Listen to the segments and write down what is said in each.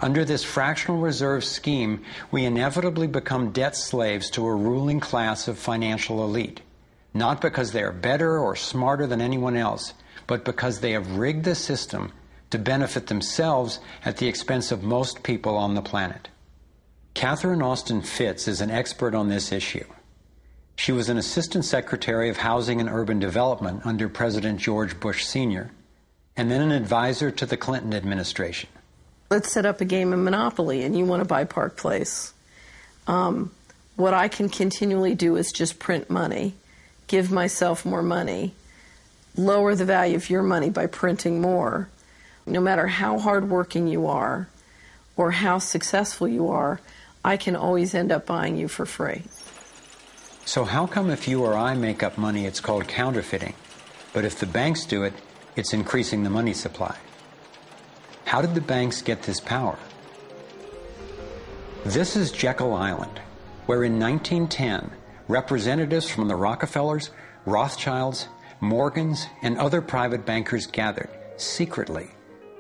Under this fractional reserve scheme, we inevitably become debt slaves to a ruling class of financial elite, not because they are better or smarter than anyone else, but because they have rigged the system to benefit themselves at the expense of most people on the planet. Catherine Austin Fitts is an expert on this issue. She was an Assistant Secretary of Housing and Urban Development under President George Bush Sr., and then an advisor to the Clinton administration. Let's set up a game of Monopoly, and you want to buy Park Place. What I can continually do is just print money, give myself more money, lower the value of your money by printing more. No matter how hardworking you are or how successful you are, I can always end up buying you for free. So how come if you or I make up money, it's called counterfeiting, but if the banks do it, it's increasing the money supply? How did the banks get this power? This is Jekyll Island, where in 1910, representatives from the Rockefellers, Rothschilds, Morgans, and other private bankers gathered secretly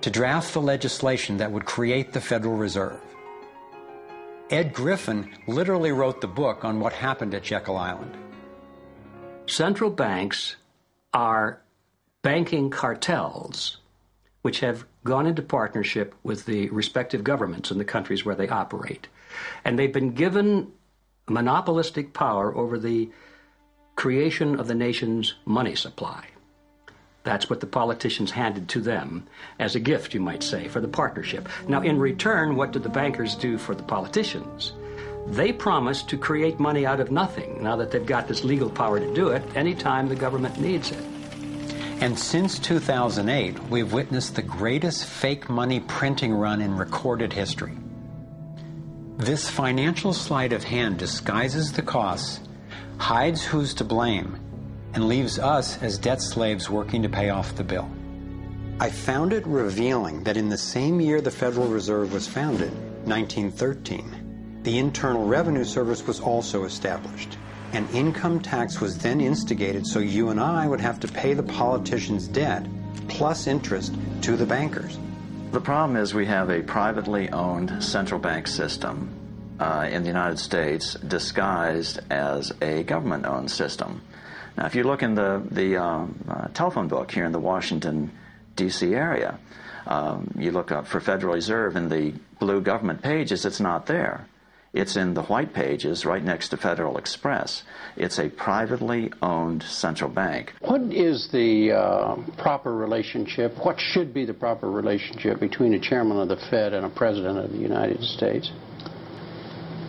to draft the legislation that would create the Federal Reserve. Ed Griffin literally wrote the book on what happened at Jekyll Island. Central banks are banking cartels which have gone into partnership with the respective governments in the countries where they operate. And they've been given monopolistic power over the creation of the nation's money supply. That's what the politicians handed to them as a gift, you might say, for the partnership. Now, in return, what did the bankers do for the politicians? They promised to create money out of nothing, now that they've got this legal power to do it anytime the government needs it. And since 2008, we've witnessed the greatest fake money printing run in recorded history. This financial sleight of hand disguises the costs, hides who's to blame, and leaves us as debt slaves working to pay off the bill. I found it revealing that in the same year the Federal Reserve was founded, 1913, the Internal Revenue Service was also established. An income tax was then instigated so you and I would have to pay the politicians' debt plus interest to the bankers. The problem is we have a privately owned central bank system in the United States disguised as a government-owned system. Now, if you look in the telephone book here in the Washington, D.C. area, you look up for Federal Reserve in the blue government pages, it's not there. It's in the white pages right next to Federal Express. It's a privately owned central bank. What is the proper relationship, what should be the proper relationship between a chairman of the Fed and a president of the United States?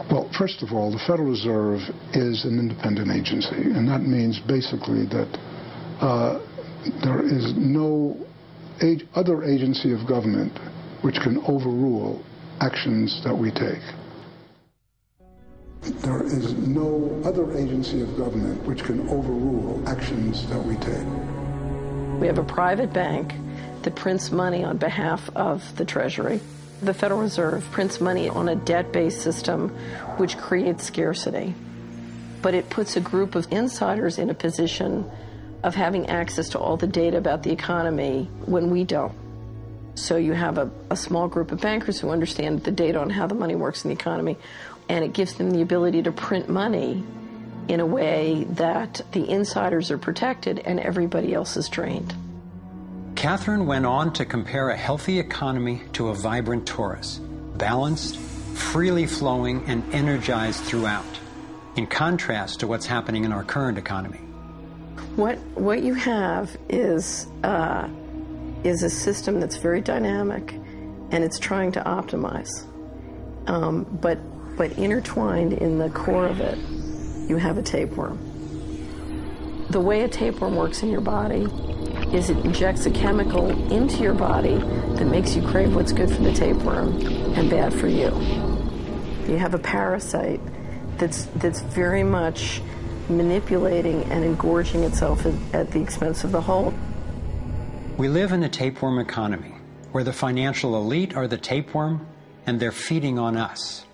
Well, first of all, the Federal Reserve is an independent agency, and that means basically that there is no other agency of government which can overrule actions that we take. There is no other agency of government which can overrule actions that we take. We have a private bank that prints money on behalf of the Treasury. The Federal Reserve prints money on a debt-based system which creates scarcity. But it puts a group of insiders in a position of having access to all the data about the economy when we don't. So you have a small group of bankers who understand the data on how the money works in the economy, and it gives them the ability to print money in a way that the insiders are protected and everybody else is drained. Catherine went on to compare a healthy economy to a vibrant torus, balanced, freely flowing, and energized throughout, in contrast to what's happening in our current economy. What you have is a system that's very dynamic, and it's trying to optimize. But intertwined in the core of it, you have a tapeworm. The way a tapeworm works in your body is it injects a chemical into your body that makes you crave what's good for the tapeworm and bad for you. You have a parasite that's very much manipulating and engorging itself at the expense of the whole. We live in a tapeworm economy where the financial elite are the tapeworm and they're feeding on us.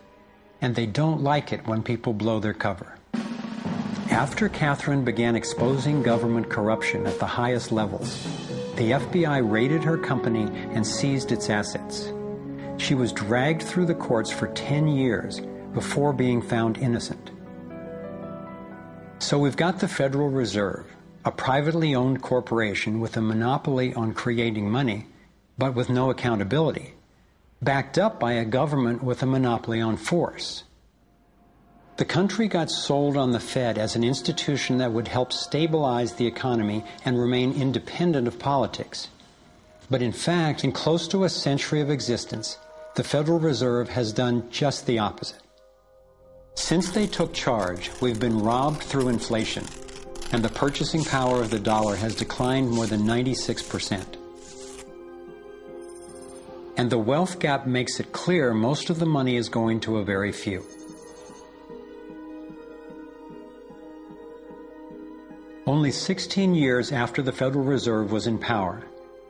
And they don't like it when people blow their cover. After Catherine began exposing government corruption at the highest levels, the FBI raided her company and seized its assets. She was dragged through the courts for 10 years before being found innocent. So we've got the Federal Reserve, a privately owned corporation with a monopoly on creating money, but with no accountability, backed up by a government with a monopoly on force. The country got sold on the Fed as an institution that would help stabilize the economy and remain independent of politics. But in fact, in close to a century of existence, the Federal Reserve has done just the opposite. Since they took charge, we've been robbed through inflation, and the purchasing power of the dollar has declined more than 96%. And the wealth gap makes it clear most of the money is going to a very few. Only 16 years after the Federal Reserve was in power,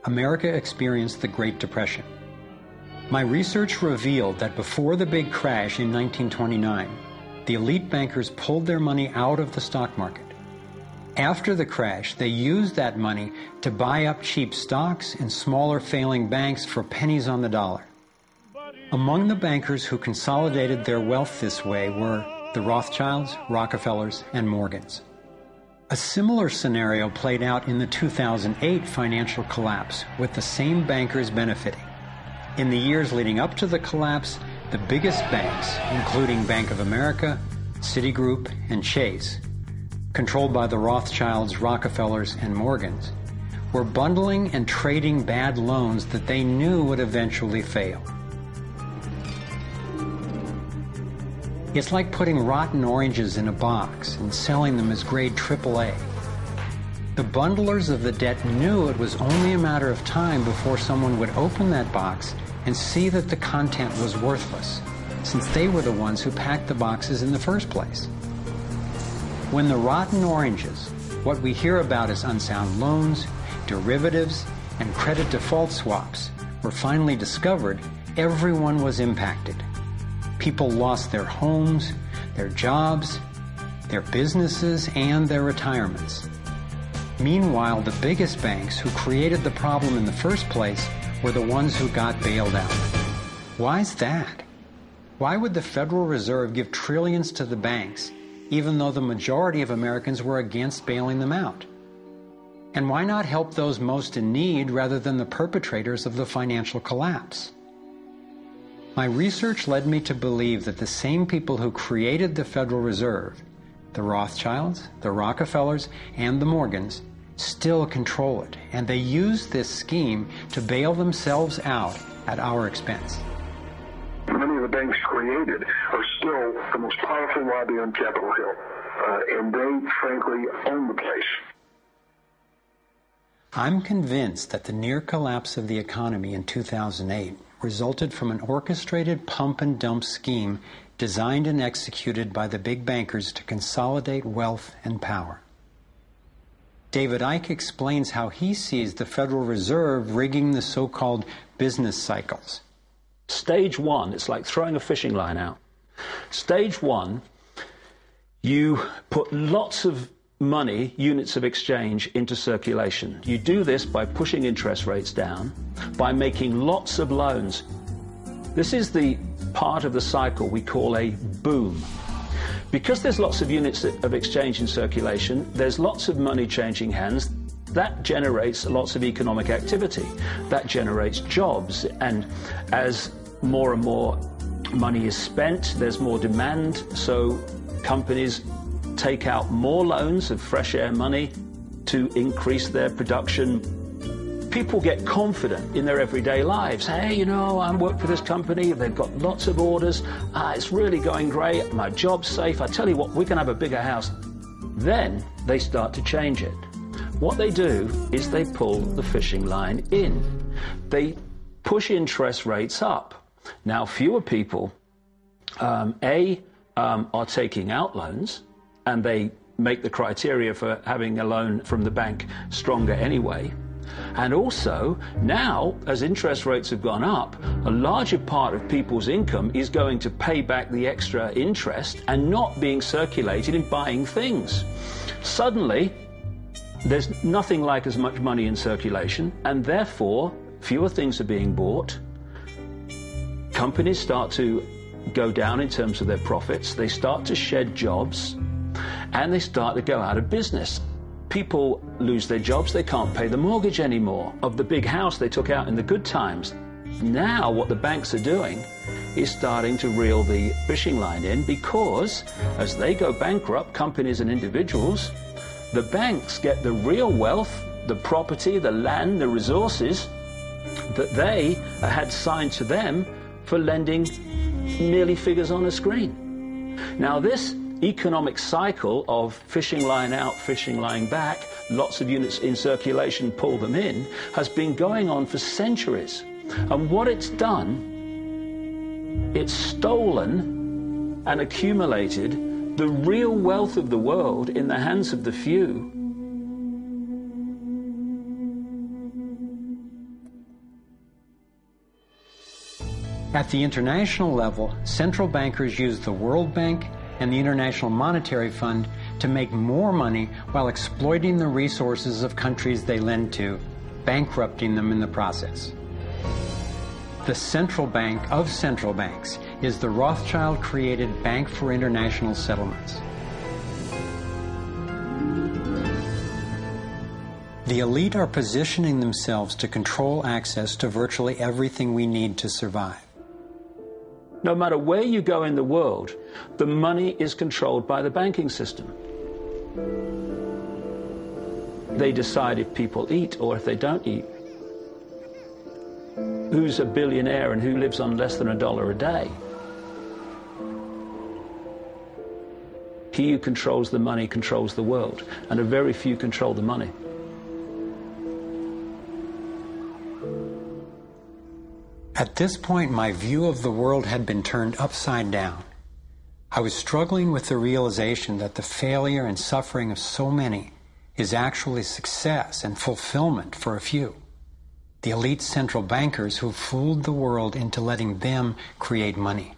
America experienced the Great Depression. My research revealed that before the big crash in 1929, the elite bankers pulled their money out of the stock market. After the crash, they used that money to buy up cheap stocks and smaller failing banks for pennies on the dollar. Among the bankers who consolidated their wealth this way were the Rothschilds, Rockefellers, and Morgans. A similar scenario played out in the 2008 financial collapse, with the same bankers benefiting. In the years leading up to the collapse, the biggest banks, including Bank of America, Citigroup, and Chase, controlled by the Rothschilds, Rockefellers, and Morgans, were bundling and trading bad loans that they knew would eventually fail. It's like putting rotten oranges in a box and selling them as grade AAA. The bundlers of the debt knew it was only a matter of time before someone would open that box and see that the content was worthless, since they were the ones who packed the boxes in the first place. When the rotten oranges, what we hear about as unsound loans, derivatives, and credit default swaps, were finally discovered, everyone was impacted. People lost their homes, their jobs, their businesses, and their retirements. Meanwhile, the biggest banks who created the problem in the first place were the ones who got bailed out. Why's that? Why would the Federal Reserve give trillions to the banks, even though the majority of Americans were against bailing them out? And why not help those most in need rather than the perpetrators of the financial collapse? My research led me to believe that the same people who created the Federal Reserve, the Rothschilds, the Rockefellers, and the Morgans, still control it, and they use this scheme to bail themselves out at our expense. Many of the banks created are still the most powerful lobby on Capitol Hill, and they, frankly, own the place. I'm convinced that the near collapse of the economy in 2008 resulted from an orchestrated pump-and-dump scheme designed and executed by the big bankers to consolidate wealth and power. David Icke explains how he sees the Federal Reserve rigging the so-called business cycles. Stage one, it's like throwing a fishing line out. Stage one, you put lots of money, units of exchange, into circulation. You do this by pushing interest rates down, by making lots of loans. This is the part of the cycle we call a boom. Because there's lots of units of exchange in circulation, there's lots of money changing hands. That generates lots of economic activity. That generates jobs. And as more and more money is spent, there's more demand. So companies take out more loans of fresh air money to increase their production. People get confident in their everyday lives. Hey, you know, I work for this company. They've got lots of orders. It's really going great. My job's safe. I tell you what, we can have a bigger house. Then they start to change it. What they do is they pull the fishing line in. They push interest rates up. Now, fewer people, are taking out loans, and they make the criteria for having a loan from the bank stronger anyway. And also, now, as interest rates have gone up, a larger part of people's income is going to pay back the extra interest and not being circulated in buying things. Suddenly, there's nothing like as much money in circulation, and therefore, fewer things are being bought. companies start to go down in terms of their profits, they start to shed jobs, and they start to go out of business. People lose their jobs, they can't pay the mortgage anymore of the big house they took out in the good times. Now what the banks are doing is starting to reel the fishing line in, because as they go bankrupt, companies and individuals, the banks get the real wealth, the property, the land, the resources that they had signed to them for lending merely figures on a screen. Now this economic cycle of fishing line out, fishing line back, lots of units in circulation, pull them in, has been going on for centuries. And what it's done, it's stolen and accumulated the real wealth of the world in the hands of the few. At the international level, central bankers use the World Bank and the International Monetary Fund to make more money while exploiting the resources of countries they lend to, bankrupting them in the process. The central bank of central banks is the Rothschild-created Bank for International Settlements. The elite are positioning themselves to control access to virtually everything we need to survive. No matter where you go in the world, the money is controlled by the banking system. They decide if people eat or if they don't eat. Who's a billionaire and who lives on less than $1 a day? He who controls the money controls the world, and a very few control the money. At this point, my view of the world had been turned upside down. I was struggling with the realization that the failure and suffering of so many is actually success and fulfillment for a few. The elite central bankers who fooled the world into letting them create money.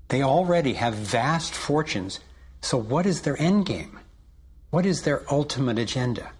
They already have vast fortunes, so what is their end game? What is their ultimate agenda?